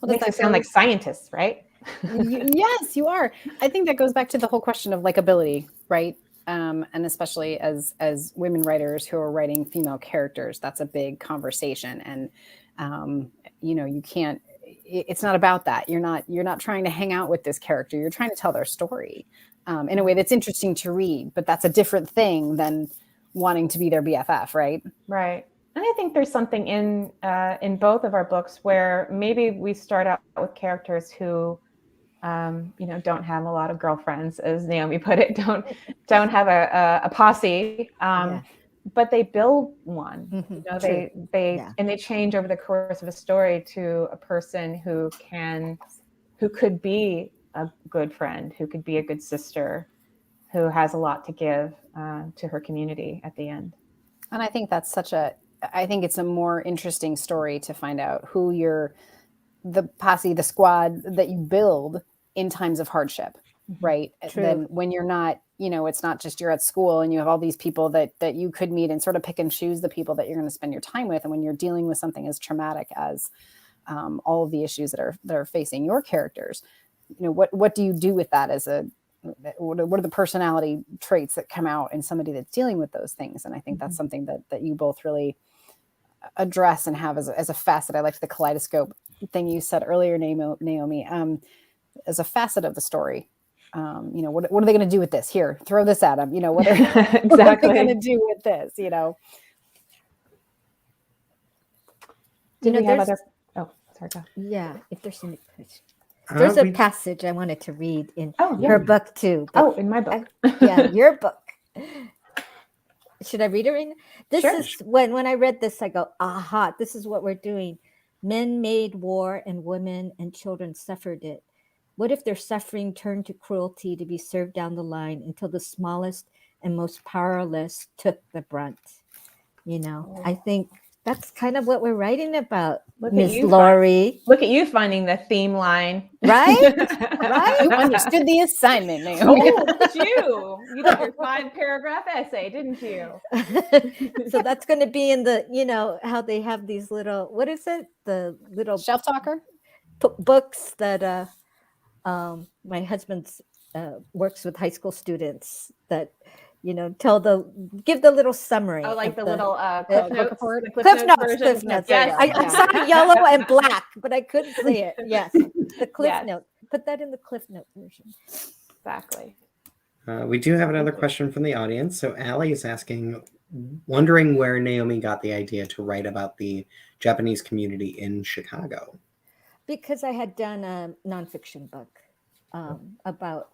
Well, makes us sound like scientists, right? Yes, you are. I think that goes back to the whole question of likability, right? And especially as women writers who are writing female characters, that's a big conversation. And you can't. It's not about that. You're not trying to hang out with this character. You're trying to tell their story in a way that's interesting to read. But that's a different thing than wanting to be their BFF, right? Right. And I think there's something in both of our books where maybe we start out with characters who, don't have a lot of girlfriends, as Naomi put it, don't have a posse, but they build one. Mm-hmm. And they change over the course of a story to a person who could be a good friend, who could be a good sister, who has a lot to give to her community at the end. And I think that's I think it's a more interesting story to find out who the posse, the squad that you build in times of hardship, right? True. Then when you're not, it's not just you're at school and you have all these people that you could meet and sort of pick and choose the people that you're going to spend your time with. And when you're dealing with something as traumatic as all of the issues that are facing your characters, what do you do with that what are the personality traits that come out in somebody that's dealing with those things? And I think that's something that you both really address and have as a facet. I liked the kaleidoscope thing you said earlier, Naomi, as a facet of the story. What are they going to do with this? Here, throw this at them. What are they going to do with this? Do we have other? Oh, sorry. Go. Yeah, if there's any questions. There's a we- passage I wanted to read in Oh, yeah. her book too. but Oh, in my book. yeah, your book. Should I read it right now? This Sure. is when I read this, I go, aha, this is what we're doing. Men made war and women and children suffered it. What if their suffering turned to cruelty to be served down the line until the smallest and most powerless took the brunt? You know, I think that's kind of what we're writing about, Look at Miss you, Laurie. Look at you finding the theme line. Right? Right? You understood the assignment, Naomi. Oh, look at you. You did your 5-paragraph essay, didn't you? So that's going to be in the, you know, how they have these little, what is it? The little Shelf talker. books that my husband's works with high school students that, you know, give the little summary. Oh, like of the little book notes, report? the Cliff Notes, version. Cliff Notes. Yes. I saw yellow and black, but I couldn't see it. Yes, the Cliff Yes. Note. Put that in the Cliff Note version. Exactly. we do have another question from the audience. So Allie is asking, wondering where Naomi got the idea to write about the Japanese community in Chicago. Because I had done a nonfiction book about,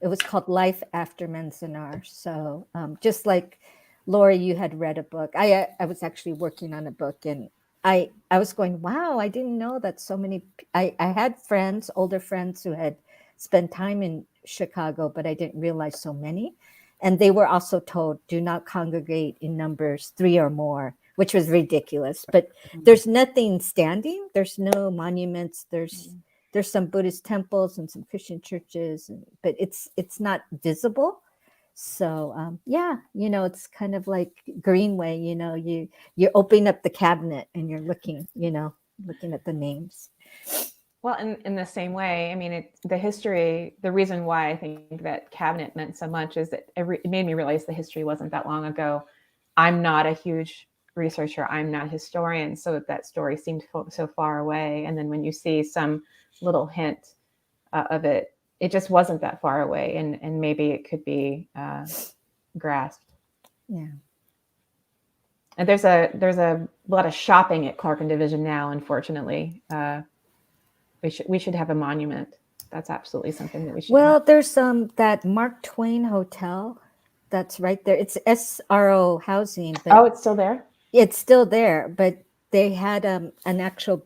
it was called Life After Manzanar. So just like Lori, you had read a book. I was actually working on a book, and I was going, wow, I didn't know that so many, I had friends, older friends who had spent time in Chicago, but I didn't realize so many. And they were also told, do not congregate in numbers 3 or more, which was ridiculous. But there's nothing standing. There's no monuments. There's some Buddhist temples and some Christian churches, but it's not visible. So yeah, you know, it's kind of like Greenway. You know, you open up the cabinet and you're looking at the names. Well, in the same way, I mean, the reason why I think that cabinet meant so much is that it made me realize the history wasn't that long ago. I'm not a huge researcher. I'm not a historian. So that story seemed so far away. And then when you see some little hint of it, it just wasn't that far away. And maybe it could be grasped. Yeah. And there's a lot of shopping at Clark and Division now, unfortunately. We should have a monument. That's absolutely something that we should have. There's that Mark Twain Hotel that's right there. It's SRO housing. But It's still there? It's still there, but they had an actual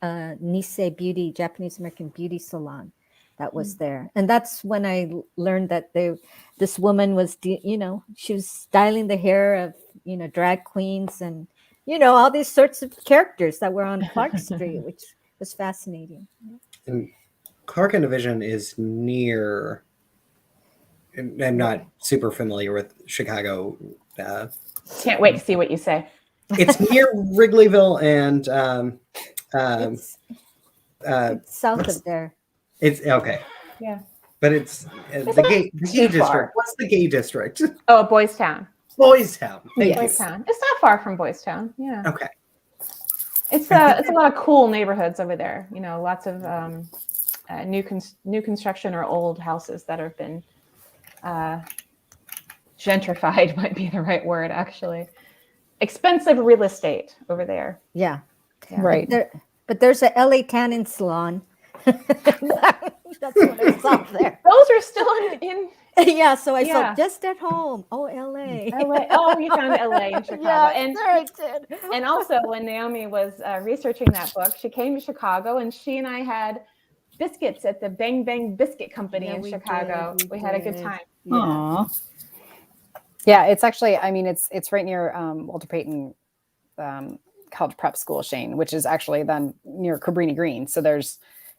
Nisei beauty, Japanese American beauty salon that was there. And that's when I learned that this woman was, she was styling the hair of, drag queens and, all these sorts of characters that were on Clark Street, which was fascinating. And Clark and Division is near, and I'm not super familiar with Chicago. Can't wait to see what you say. It's near Wrigleyville and It's south of there. It's okay. Yeah. But it's the gay district. What's the gay district? Oh, Boys Town. Boys Town. Thank you. Boys Town. It's not far from Boys Town. Yeah. Okay. It's a lot of cool neighborhoods over there. Lots of new construction or old houses that have been gentrified might be the right word, actually. Expensive real estate over there. Yeah. Right. But there's a LA Tanning salon. That's what I saw there. Those are still in Yeah, so I Yeah. saw just at home. Oh, LA. LA. Oh, you found LA in Chicago. Yeah, And there I did. And also, when Naomi was researching that book, she came to Chicago, and she and I had biscuits at the Bang Bang Biscuit Company in we Chicago. did, We had a good did. time. Yeah. Aww. Yeah, it's actually, I mean, it's right near Walter Payton College Prep School, Shane, which is actually then near Cabrini Green. So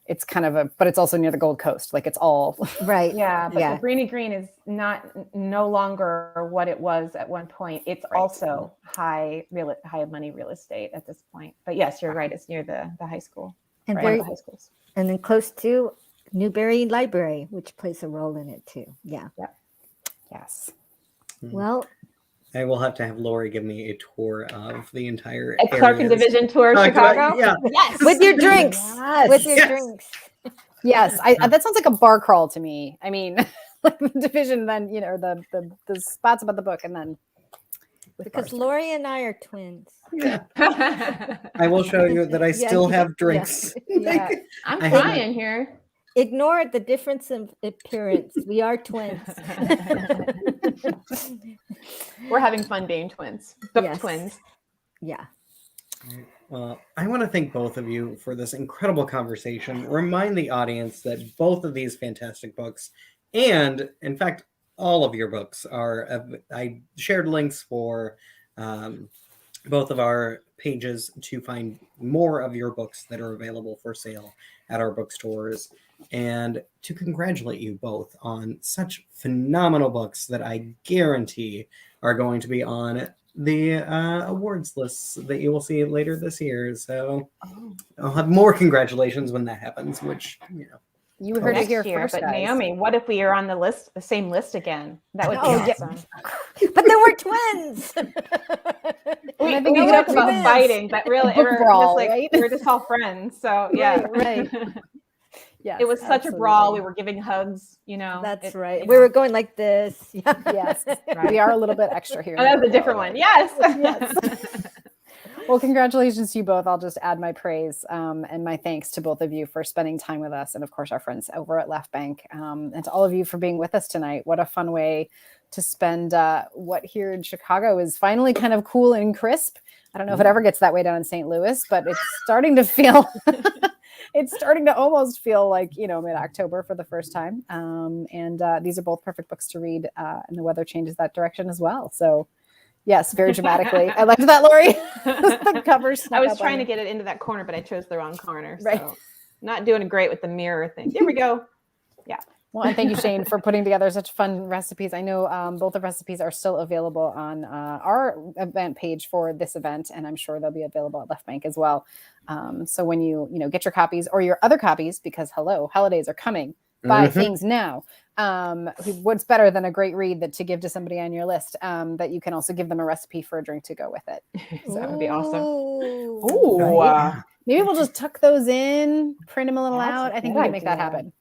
it's kind of but it's also near the Gold Coast. Like it's all Right. Yeah, but Yeah. Cabrini Green is no longer what it was at one point. It's also high money real estate at this point. But yes, you're right. It's near the high school. And One of very, the high schools. and then close to Newberry Library, which plays a role in it too. Yeah. yes. Well, I will have to have Lori give me a tour of the entire A Clark and areas. Division tour, Chicago. Yeah. Yes. with your drinks. Yes. With your Yes. drinks. Yes, that sounds like a bar crawl to me. I mean, like the division, then the spots about the book, and then Because Lori and I are twins. Yeah. I will show you that I still have drinks. Yeah. I'm I have- trying here. Ignore the difference in appearance. We are twins. We're having fun being twins. Book Yes. twins. Yeah. Well, I want to thank both of you for this incredible conversation. Remind the audience that both of these fantastic books, and in fact, all of your books I shared links for both of our pages to find more of your books that are available for sale at our bookstores, and to congratulate you both on such phenomenal books that I guarantee are going to be on the awards lists that you will see later this year. So I'll have more congratulations when that happens, which, You heard it Next here year, first, but guys. Naomi, what if we are on the same list again? That would be Oh, yeah. awesome. But then we're twins. We I think we we talked have about twins. fighting, but really, Book brawl, just right? we're just all friends. So yeah, Right. Yes, it was such a brawl. We absolutely. were giving hugs. That's right. you We know. were going like this. Yeah. Yes, Right. we are a little bit extra here. Oh, that was a different one. Yes. Yes. Well, congratulations to you both. I'll just add my praise and my thanks to both of you for spending time with us, and of course our friends over at Left Bank, and to all of you for being with us tonight. What a fun way to spend what here in Chicago is finally kind of cool and crisp. I don't know if it ever gets that way down in St. Louis, but it's starting to feel it's starting to almost feel like, mid-October for the first time. And these are both perfect books to read, and the weather changes that direction as well. So yes, very dramatically. I liked that, Lori. The covers. I was trying to get it into that corner, but I chose the wrong corner. Right. So not doing great with the mirror thing. There we go. Well, and thank you, Shane, for putting together such fun recipes. I know both the recipes are still available on our event page for this event, and I'm sure they'll be available at Left Bank as well. So when you get your copies or your other copies, because holidays are coming, buy things now. What's better than a great read to give to somebody on your list, that you can also give them a recipe for a drink to go with it. So that would be awesome. Ooh. Ooh. Maybe we'll just tuck those in, print them a little That's a out. I think good we can make that idea. happen.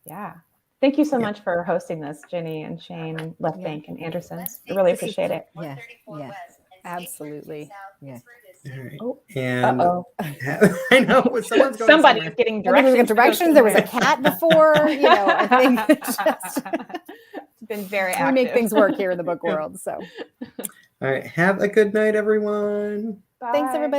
Yeah. Thank you so much for hosting this, Jenny and Shane and Left Bank and Anderson's. I really appreciate it. Yeah. Yeah. Absolutely. Yeah. all right. Oh, And uh-oh. I know someone's going Somebody's somewhere. getting I think we got directions. directions. There was a cat before. I think it's just It's been very we active. make things work here in the book world. So All right. Have a good night, everyone. thanks, Bye. everybody.